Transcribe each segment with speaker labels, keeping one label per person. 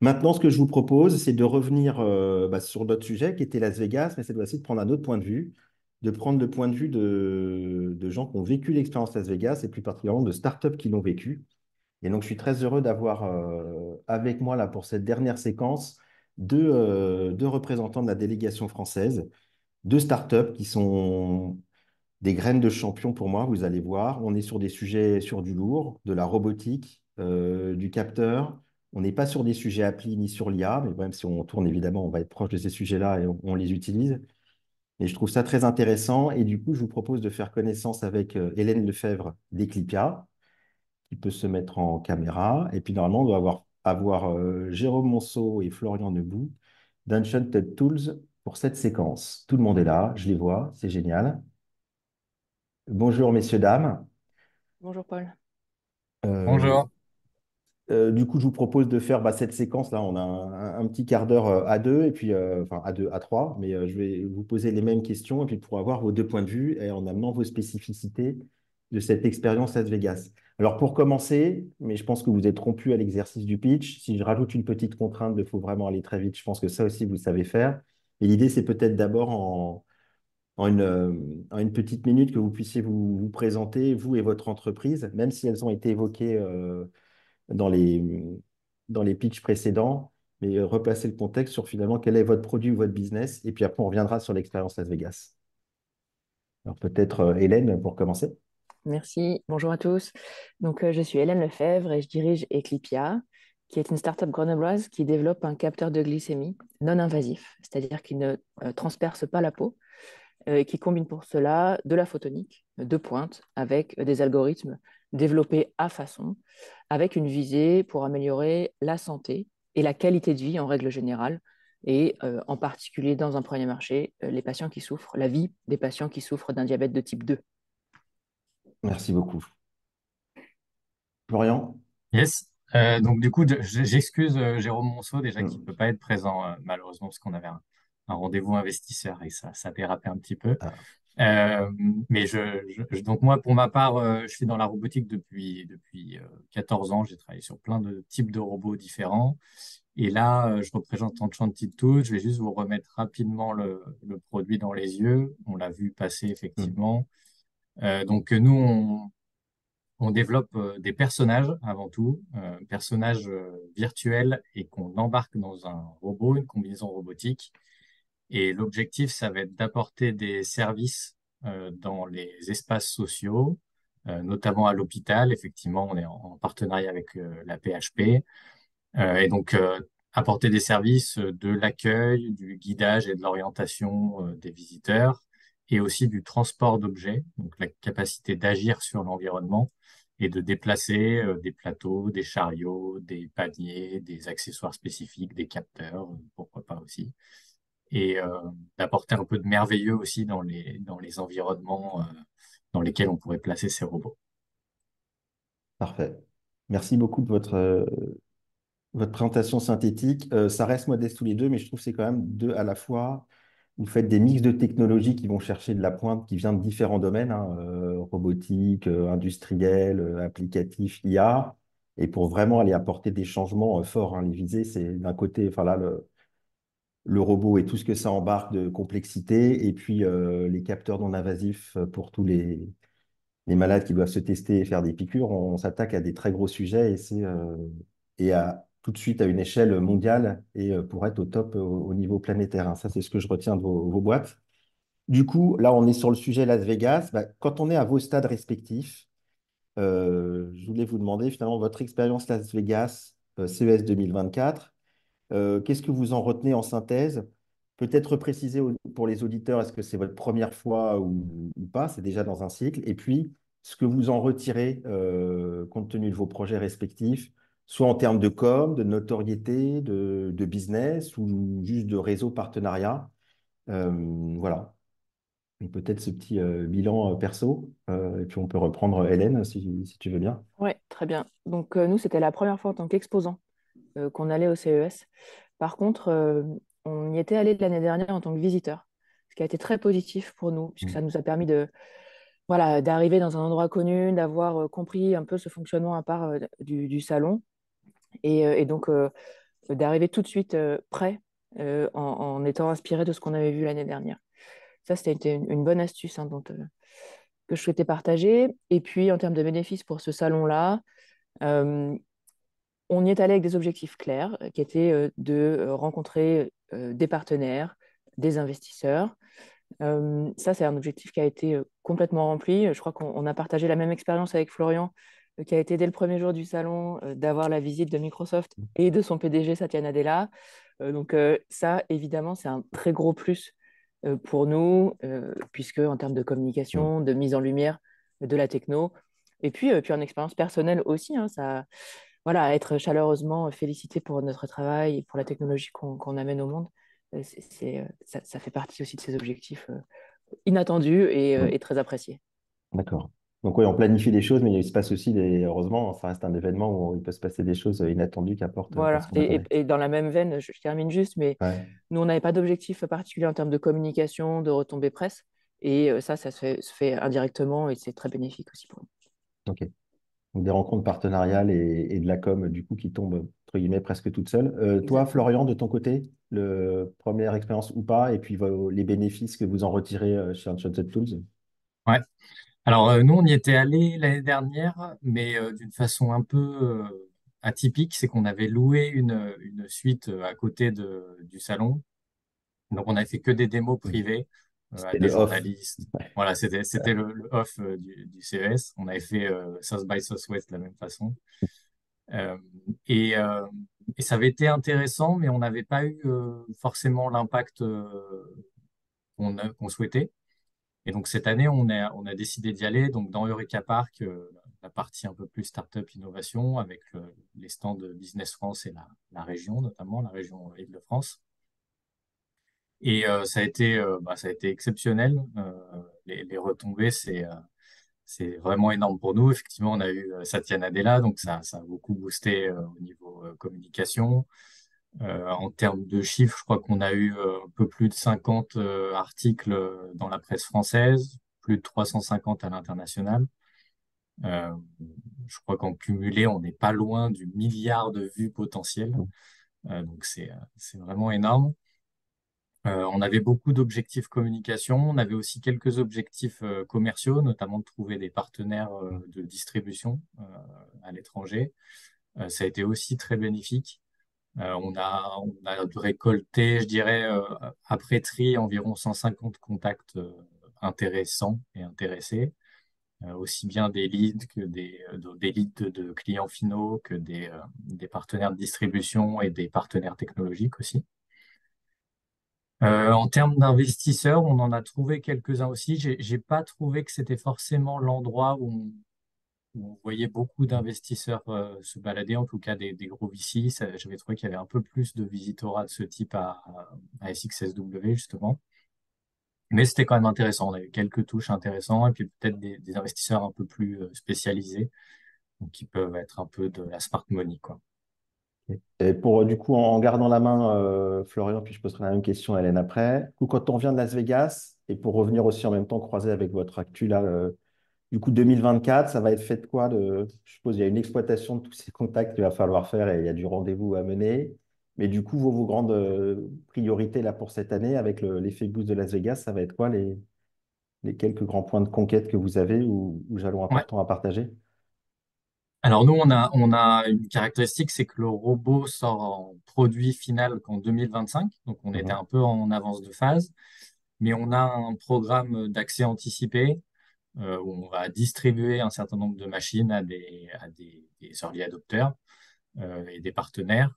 Speaker 1: Maintenant, ce que je vous propose, c'est de revenir sur notre sujet qui était Las Vegas, mais cette fois-ci de prendre un autre point de vue, de prendre le point de vue de gens qui ont vécu l'expérience Las Vegas et plus particulièrement de startups qui l'ont vécu. Et donc, je suis très heureux d'avoir avec moi là pour cette dernière séquence deux représentants de la délégation française, deux startups qui sont des graines de champion pour moi, vous allez voir. On est sur des sujets sur du lourd, de la robotique, du capteur. On n'est pas sur des sujets appli ni sur l'IA, mais même si on tourne évidemment, on va être proche de ces sujets-là et on les utilise. Et je trouve ça très intéressant. Et du coup, je vous propose de faire connaissance avec Hélène Lefebvre d'Eclipia, qui peut se mettre en caméra. Et puis normalement, on doit avoir Jérôme Monceau et Florian Nebout d'Enchanted Tools pour cette séquence. Tout le monde est là, je les vois, c'est génial. Bonjour messieurs, dames.
Speaker 2: Bonjour Paul.
Speaker 1: Euh,
Speaker 3: Bonjour.
Speaker 1: du coup, je vous propose de faire cette séquence-là. On a un petit quart d'heure à deux, et puis, enfin à deux, à trois, mais je vais vous poser les mêmes questions, et puis pour avoir vos deux points de vue et en amenant vos spécificités de cette expérience Las Vegas. Alors pour commencer, mais je pense que vous êtes rompu à l'exercice du pitch, si je rajoute une petite contrainte de faut vraiment aller très vite, je pense que ça aussi vous savez faire. Et l'idée, c'est peut-être d'abord en une petite minute que vous puissiez vous présenter, vous et votre entreprise, même si elles ont été évoquées dans dans les pitchs précédents, mais replacer le contexte sur finalement quel est votre produit ou votre business, et puis après on reviendra sur l'expérience Las Vegas. Alors peut-être Hélène pour commencer.
Speaker 2: Merci. Bonjour à tous. Je suis Hélène Lefebvre et je dirige Eclipia, qui est une startup grenobloise qui développe un capteur de glycémie non invasif, c'est-à-dire qui ne transperce pas la peau et qui combine pour cela de la photonique de pointe avec des algorithmes développés à façon, avec une visée pour améliorer la santé et la qualité de vie en règle générale, et en particulier dans un premier marché, les patients qui souffrent, la vie des patients qui souffrent d'un diabète de type 2.
Speaker 1: Merci beaucoup. Florian?
Speaker 3: Yes. Donc du coup, j'excuse Jérôme Monceau déjà qui
Speaker 1: Hmm.
Speaker 3: peut pas être présent malheureusement parce qu'on avait un rendez-vous investisseur et ça a dérapé un petit peu.
Speaker 1: Ah,
Speaker 3: Euh, mais donc moi pour ma part, je suis dans la robotique depuis 14 ans. J'ai travaillé sur plein de types de robots différents. Et là, je représente Enchanted Tools. Je vais juste vous remettre rapidement le produit dans les yeux. On l'a vu passer
Speaker 1: hmm.
Speaker 3: effectivement. Donc nous, on développe des personnages avant tout, personnages virtuels et qu'on embarque dans un robot, une combinaison robotique. Et l'objectif, ça va être d'apporter des services dans les espaces sociaux, notamment à l'hôpital. Effectivement, on est en partenariat avec la PHP. Apporter des services de l'accueil, du guidage et de l'orientation des visiteurs, et aussi du transport d'objets, donc la capacité d'agir sur l'environnement et de déplacer des plateaux, des chariots, des paniers, des accessoires spécifiques, des capteurs, pourquoi pas aussi, et d'apporter un peu de merveilleux aussi dans les environnements dans lesquels on pourrait placer ces robots.
Speaker 1: Parfait. Merci beaucoup de votre présentation synthétique. Ça reste modeste tous les deux, mais je trouve que c'est quand même deux à la fois. Vous faites des mix de technologies qui vont chercher de la pointe qui vient de différents domaines, hein, robotique, industriel, applicatif, IA, et pour vraiment aller apporter des changements forts, hein. Les visées, c'est d'un côté, enfin là, le robot et tout ce que ça embarque de complexité, et puis les capteurs non invasifs pour tous les malades qui doivent se tester et faire des piqûres. On s'attaque à des très gros sujets et à tout de suite à une échelle mondiale et pour être au top au niveau planétaire, hein. Ça, c'est ce que je retiens de vos boîtes. Du coup, là, on est sur le sujet Las Vegas. Quand on est à vos stades respectifs, je voulais vous demander finalement votre expérience Las Vegas CES 2024. Qu'est-ce que vous en retenez en synthèse? Peut-être préciser pour les auditeurs, est-ce que c'est votre première fois ou pas? C'est déjà dans un cycle. Et puis, ce que vous en retirez compte tenu de vos projets respectifs, soit en termes de com, de notoriété, de business ou juste de réseau partenariat. Voilà. Et peut-être ce petit bilan perso. Et puis, on peut reprendre Hélène si tu veux bien.
Speaker 2: Ouais, très bien. Nous, c'était la première fois en tant qu'exposant qu'on allait au CES. Par contre, on y était allé l'année dernière en tant que visiteur, ce qui a été très positif pour nous, puisque
Speaker 1: Mm.
Speaker 2: ça nous a permis voilà, d'arriver dans un endroit connu, d'avoir compris un peu ce fonctionnement à part du salon. Et donc, d'arriver tout de suite prêt en étant inspiré de ce qu'on avait vu l'année dernière. Ça, c'était une bonne astuce hein, que je souhaitais partager. Et puis, en termes de bénéfices pour ce salon-là, euh, on y est allé avec des objectifs clairs, qui étaient de rencontrer des partenaires, des investisseurs. Ça, c'est un objectif qui a été complètement rempli. Je crois qu'on a partagé la même expérience avec Florian, qui a été dès le premier jour du salon d'avoir la visite de Microsoft et de son PDG Satya Nadella. Donc ça, évidemment, c'est un très gros plus pour nous, puisque en termes de
Speaker 1: Mm.
Speaker 2: communication, de mise en lumière de la techno, et puis en expérience personnelle aussi, hein, ça, voilà, être chaleureusement félicité pour notre travail et pour la technologie qu'on amène au monde, ça fait partie aussi de ces objectifs inattendus
Speaker 1: Mm.
Speaker 2: et très appréciés.
Speaker 1: D'accord. Donc oui, on planifie des choses, mais il se passe aussi heureusement, ça reste un événement où il peut se passer des choses inattendues qui apportent
Speaker 2: Voilà.
Speaker 1: forcément intérêt.
Speaker 2: Et dans la même veine, je termine juste, mais
Speaker 1: Ouais.
Speaker 2: nous, on n'avait pas d'objectif particulier en termes de communication, de retombées presse. Et ça se fait indirectement et c'est très bénéfique aussi pour nous.
Speaker 1: Ok. Donc des rencontres partenariales et de la com, du coup, qui tombent, entre guillemets, presque toutes seules. Toi,
Speaker 2: Exactement.
Speaker 1: Florian, de ton côté, première expérience ou pas, et puis les bénéfices que vous en retirez chez Uncharted Tools?
Speaker 3: Ouais. Alors, nous, on y était allé l'année dernière, mais d'une façon un peu atypique, c'est qu'on avait loué une suite à côté du salon. Donc, on avait fait que des démos
Speaker 1: Mm.
Speaker 3: privées à
Speaker 1: C'était
Speaker 3: des
Speaker 1: le off.
Speaker 3: journalistes. Voilà, c'était le off du CES. On avait fait South by Southwest de la même façon. Euh, et, euh, et ça avait été intéressant, mais on n'avait pas eu forcément l'impact qu'on souhaitait. Et donc cette année, on a décidé d'y aller donc dans Eureka Park, la partie un peu plus startup innovation avec les stands de Business France et la région, notamment la région Île-de-France. Et ça a été exceptionnel. Les retombées, c'est vraiment énorme pour nous. Effectivement, on a eu Satya Nadella, donc ça a beaucoup boosté au niveau communication. En termes de chiffres, je crois qu'on a eu un peu plus de 50 articles dans la presse française, plus de 350 à l'international. Euh, je crois qu'en cumulé, on n'est pas loin du milliard de vues potentielles. Donc c'est vraiment énorme. On avait beaucoup d'objectifs communication. On avait aussi quelques objectifs commerciaux, notamment de trouver des partenaires de distribution à l'étranger. Ça a été aussi très bénéfique. On a récolté, je dirais, après tri, environ 150 contacts intéressants et intéressés, aussi bien des leads que des leads de clients finaux que des partenaires de distribution et des partenaires technologiques aussi. En termes d'investisseurs, on en a trouvé quelques-uns aussi. J'ai pas trouvé que c'était forcément l'endroit où on voyait beaucoup d'investisseurs se balader, en tout cas des gros VC. J'avais trouvé qu'il y avait un peu plus de visitorat de ce type à SXSW, justement. Mais c'était quand même intéressant. On a eu quelques touches intéressantes et puis peut-être des investisseurs un peu plus spécialisés, donc qui peuvent être un peu de la smart money, quoi.
Speaker 1: Et pour, du coup, en gardant la main, Florian, puis je poserai la même question à Hélène après. Du coup, quand on vient de Las Vegas, et pour revenir aussi en même temps croiser avec votre actu là, du coup, 2024, ça va être fait de quoi je suppose qu'il y a une exploitation de tous ces contacts qu'il va falloir faire et il y a du rendez-vous à mener. Mais du coup, vos grandes priorités là pour cette année avec l'effet boost de Las Vegas, ça va être quoi les quelques grands points de conquête que vous avez ou jalons
Speaker 3: Ouais.
Speaker 1: importants à partager?
Speaker 3: Alors nous, on a une caractéristique, c'est que le robot sort en produit final qu'en 2025, donc on était
Speaker 1: Mhm.
Speaker 3: un peu en avance de phase, mais on a un programme d'accès anticipé où on va distribuer un certain nombre de machines à des early adopters et des partenaires.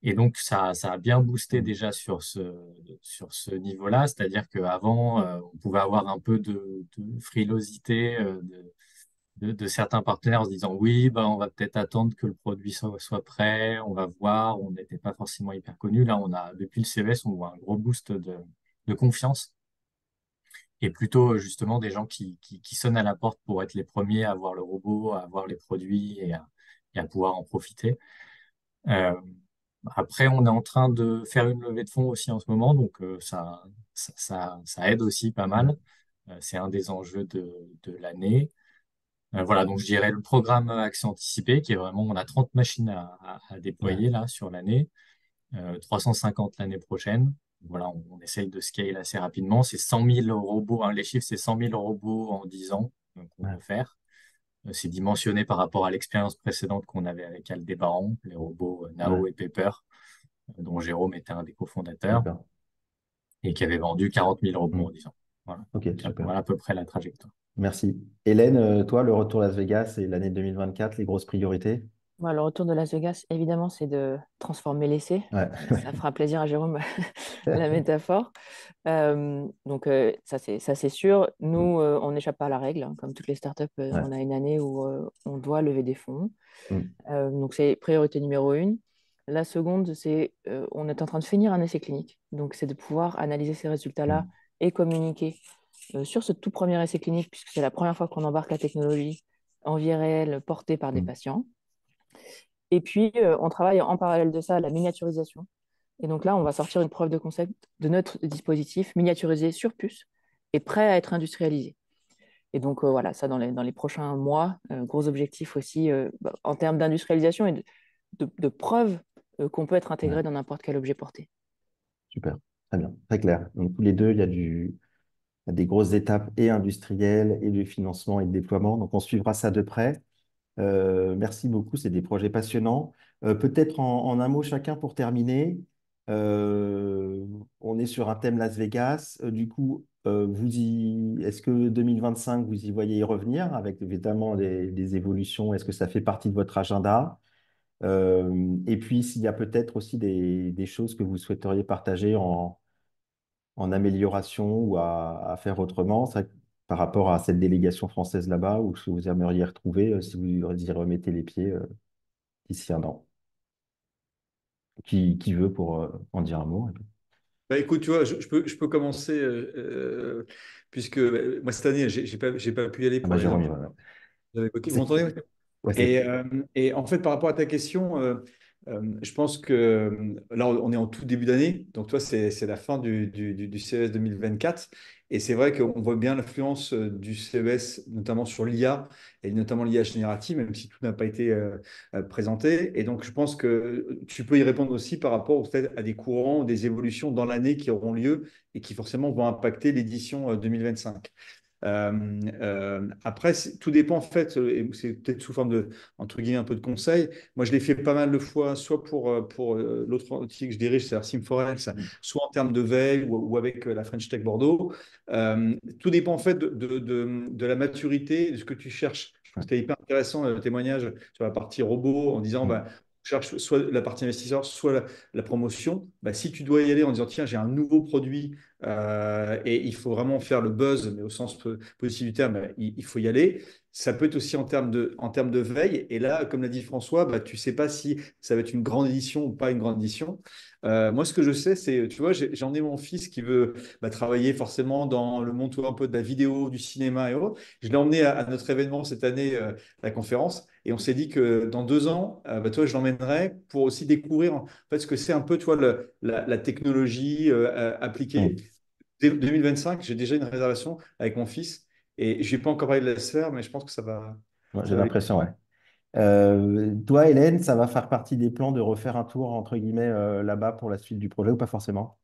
Speaker 3: Et donc, ça a bien boosté déjà sur ce niveau-là, c'est-à-dire qu'avant, on pouvait avoir un peu de frilosité de certains partenaires en se disant oui, bah, on va peut-être attendre que le produit soit prêt, on va voir, on n'était pas forcément hyper connu. Là, depuis le CES, on voit un gros boost de confiance et plutôt justement des gens qui sonnent à la porte pour être les premiers à avoir le robot, à avoir les produits et à pouvoir en profiter. Euh, Après, on est en train de faire une levée de fonds aussi en ce moment, donc ça aide aussi pas mal. C'est un des enjeux de l'année. Voilà, donc je dirais le programme Accès Anticipé, qui est vraiment, on a 30 machines à
Speaker 1: Ouais.
Speaker 3: déployer là sur l'année. 350 l'année prochaine. Voilà, on essaye de scale assez rapidement. C'est 100 000 robots, hein, les chiffres, c'est 100 000 robots en 10 ans qu'on
Speaker 1: Ouais,
Speaker 3: veut faire. C'est dimensionné par rapport à l'expérience précédente qu'on avait avec Aldébaran, les robots
Speaker 1: ouais,
Speaker 3: Nao et Pepper, dont Jérôme était un des cofondateurs,
Speaker 1: d'accord.
Speaker 3: et qui avait vendu 40 000 robots en
Speaker 1: Hmm.
Speaker 3: 10 ans. Voilà.
Speaker 1: Ok,
Speaker 3: Donc,
Speaker 1: super.
Speaker 3: voilà à peu près la trajectoire.
Speaker 1: Merci. Hélène, toi, le retour Las Vegas et l'année 2024, les grosses priorités?
Speaker 2: Moi, le retour de Las Vegas, évidemment, c'est de transformer l'essai.
Speaker 1: Ouais.
Speaker 2: Ça fera plaisir à Jérôme, la métaphore. Ça, c'est sûr.
Speaker 1: Hmm.
Speaker 2: Nous, on n'échappe pas à la règle, hein. Comme toutes les startups,
Speaker 1: Ouais.
Speaker 2: on a une année où on doit lever des fonds.
Speaker 1: Hmm.
Speaker 2: Donc, c'est priorité numéro une. La seconde, c'est on est en train de finir un essai clinique. Donc, c'est de pouvoir analyser ces résultats-là
Speaker 1: Hmm.
Speaker 2: et communiquer sur ce tout premier essai clinique, puisque c'est la première fois qu'on embarque la technologie en vie réelle portée par des
Speaker 1: Hmm.
Speaker 2: patients. Et puis, on travaille en parallèle de ça à la miniaturisation. Et donc là, on va sortir une preuve de concept de notre dispositif miniaturisé sur puce et prêt à être industrialisé. Et donc voilà, ça dans les prochains mois, gros objectif aussi en termes d'industrialisation et de preuves qu'on peut être
Speaker 1: Ouais.
Speaker 2: intégré dans n'importe quel objet porté.
Speaker 1: Super. Très bien. Très clair. Donc, tous les deux, il y a des grosses étapes et industrielles et de financement et de déploiement. Donc, on suivra ça de près. Merci beaucoup, c'est des projets passionnants. Peut-être en un mot chacun pour terminer. Euh, on est sur un thème Las Vegas. Du coup, est-ce que 2025, vous y voyez y revenir avec évidemment des évolutions? Est-ce que ça fait partie de votre agenda? Et puis, s'il y a peut-être aussi des choses que vous souhaiteriez partager en amélioration ou à faire autrement, par rapport à cette délégation française là-bas, ou ce que vous aimeriez retrouver si vous y remettez les pieds d'ici un an. Qui veut pour en dire un mot?
Speaker 4: Bah, écoute, tu vois, je peux commencer, puisque moi, cette année, j'ai pas pu y aller
Speaker 1: Ah
Speaker 4: pour
Speaker 1: bah
Speaker 4: les raisons
Speaker 1: Jérôme,
Speaker 4: que j'avais évoquées. Vous m'entendez? Ouais.
Speaker 1: ouais,
Speaker 4: Et, en fait, par rapport à ta question, je pense que là, on est en tout début d'année. Donc, toi, c'est la fin du CES 2024. Et c'est vrai qu'on voit bien l'influence du CES, notamment sur l'IA, et notamment l'IA générative, même si tout n'a pas été présenté. Et donc, je pense que tu peux y répondre aussi par rapport peut-être à des courants, des évolutions dans l'année qui auront lieu et qui forcément vont impacter l'édition 2025. Après, tout dépend en fait, et c'est peut-être sous forme de, entre guillemets, un peu de conseil. Moi, je l'ai fait pas mal de fois, soit pour l'autre outil que je dirige, c'est Sim4Health, soit en termes de veille ou avec la French Tech Bordeaux. Tout dépend en fait de la maturité, de ce que tu cherches. Je trouve que c'était hyper intéressant le témoignage sur la partie robot en disant, bah, cherche soit la partie investisseur, soit la promotion. Bah, si tu dois y aller en disant, tiens, j'ai un nouveau produit et il faut vraiment faire le buzz, mais au sens positif du terme, il faut y aller. Ça peut être aussi en termes de veille. Et là, comme l'a dit François, bah, tu sais pas si ça va être une grande édition ou pas une grande édition. Moi, ce que je sais, c'est, tu vois, j'en ai mon fils qui veut travailler forcément dans le monde un peu de la vidéo, du cinéma et autres. Je l'ai emmené à notre événement cette année, la conférence, et on s'est dit que dans 2 ans, bah, toi, je l'emmènerai pour aussi découvrir en fait ce que c'est un peu, tu vois, la technologie appliquée.
Speaker 1: Mm.
Speaker 4: Dès 2025, j'ai déjà une réservation avec mon fils, et je n'ai pas encore parlé de la sphère, mais je pense que
Speaker 1: Ouais, j'ai
Speaker 4: ça va aller.
Speaker 1: l'impression, ouais. Toi, Hélène, ça va faire partie des plans de refaire un tour, entre guillemets, là-bas pour la suite du projet ou pas forcément?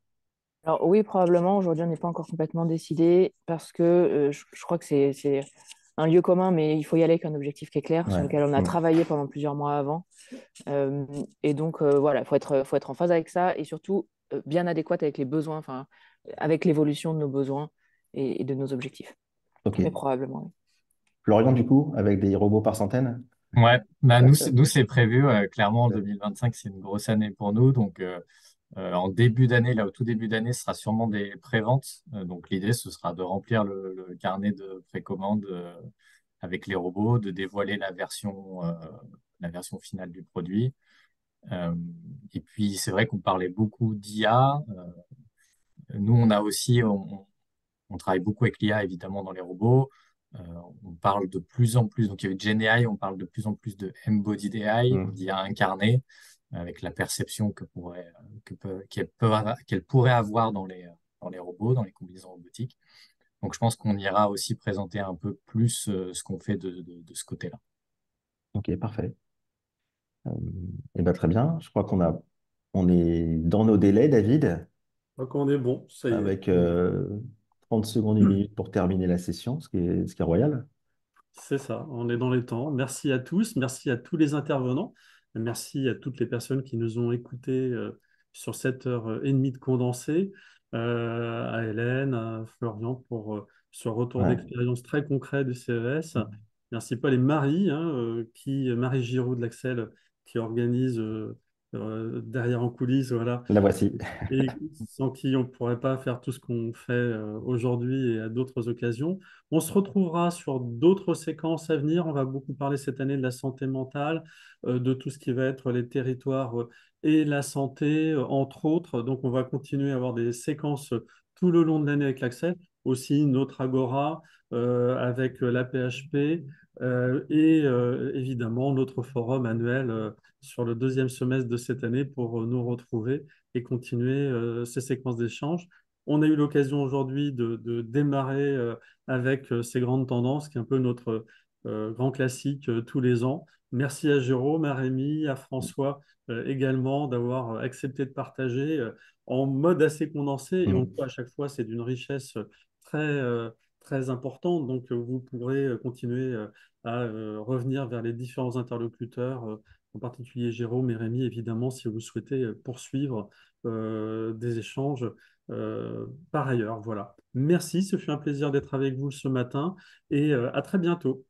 Speaker 2: Alors oui, probablement, aujourd'hui, on n'est pas encore complètement décidé parce que je crois que c'est un lieu commun, mais il faut y aller avec un objectif qui est clair, sur
Speaker 1: Ouais.
Speaker 2: lequel on a
Speaker 1: Mm.
Speaker 2: travaillé pendant plusieurs mois avant. Et donc, voilà, faut être en phase avec ça et surtout bien adéquat avec les besoins, enfin, avec l'évolution de nos besoins et de nos objectifs.
Speaker 1: Ok.
Speaker 2: Mais probablement, oui.
Speaker 1: Florian, du coup, avec des robots par centaines?
Speaker 3: Ouais, bah nous c'est prévu. Clairement, en 2025, c'est une grosse année pour nous. Donc, en début d'année, là, au tout début d'année, ce sera sûrement des préventes. Donc, l'idée, ce sera de remplir le carnet de précommande avec les robots, de dévoiler la version finale du produit. Euh, et puis, c'est vrai qu'on parlait beaucoup d'IA. Nous, on a aussi, on travaille beaucoup avec l'IA, évidemment, dans les robots. Euh, on parle de plus en plus, donc il y a eu GenAI, on parle de plus en plus de Embodied AI,
Speaker 1: Mm.
Speaker 3: d'IA incarnée, avec la perception qu'elle pourrait avoir dans les robots, dans les combinaisons robotiques. Donc je pense qu'on ira aussi présenter un peu plus ce qu'on fait de ce côté-là.
Speaker 1: Ok, parfait. Euh, et ben, très bien. Je crois qu'on a On est dans nos délais, David,
Speaker 5: Donc on est bon, ça y est.
Speaker 1: avec 30 secondes, une minute pour terminer la session, ce qui est royal.
Speaker 5: C'est ça, on est dans les temps. Merci à tous, merci à tous les intervenants, merci à toutes les personnes qui nous ont écoutés sur cette heure et demie de condensé, à Hélène, à Florian pour ce retour
Speaker 1: Ouais.
Speaker 5: d'expérience très concret du CES. Merci Paul et Marie, hein, Marie Giraud de l'Axel, qui organise derrière en coulisses, voilà,
Speaker 1: La voici.
Speaker 5: et sans qui on ne pourrait pas faire tout ce qu'on fait aujourd'hui et à d'autres occasions. On se retrouvera sur d'autres séquences à venir. On va beaucoup parler cette année de la santé mentale, de tout ce qui va être les territoires et la santé, entre autres. Donc, on va continuer à avoir des séquences tout le long de l'année avec l'Axel. Aussi, notre Agora avec la PHP et évidemment notre forum annuel sur le deuxième semestre de cette année pour nous retrouver et continuer ces séquences d'échanges. On a eu l'occasion aujourd'hui de démarrer avec ces grandes tendances, qui est un peu notre grand classique tous les ans. Merci à Jérôme, à Rémi, à François également d'avoir accepté de partager en mode assez condensé. Et on le
Speaker 1: Mm.
Speaker 5: voit à chaque fois, c'est d'une richesse très, très importante. Donc, vous pourrez continuer à revenir vers les différents interlocuteurs, en particulier Jérôme et Rémi, évidemment, si vous souhaitez poursuivre des échanges par ailleurs. Voilà. Merci, ce fut un plaisir d'être avec vous ce matin et à très bientôt.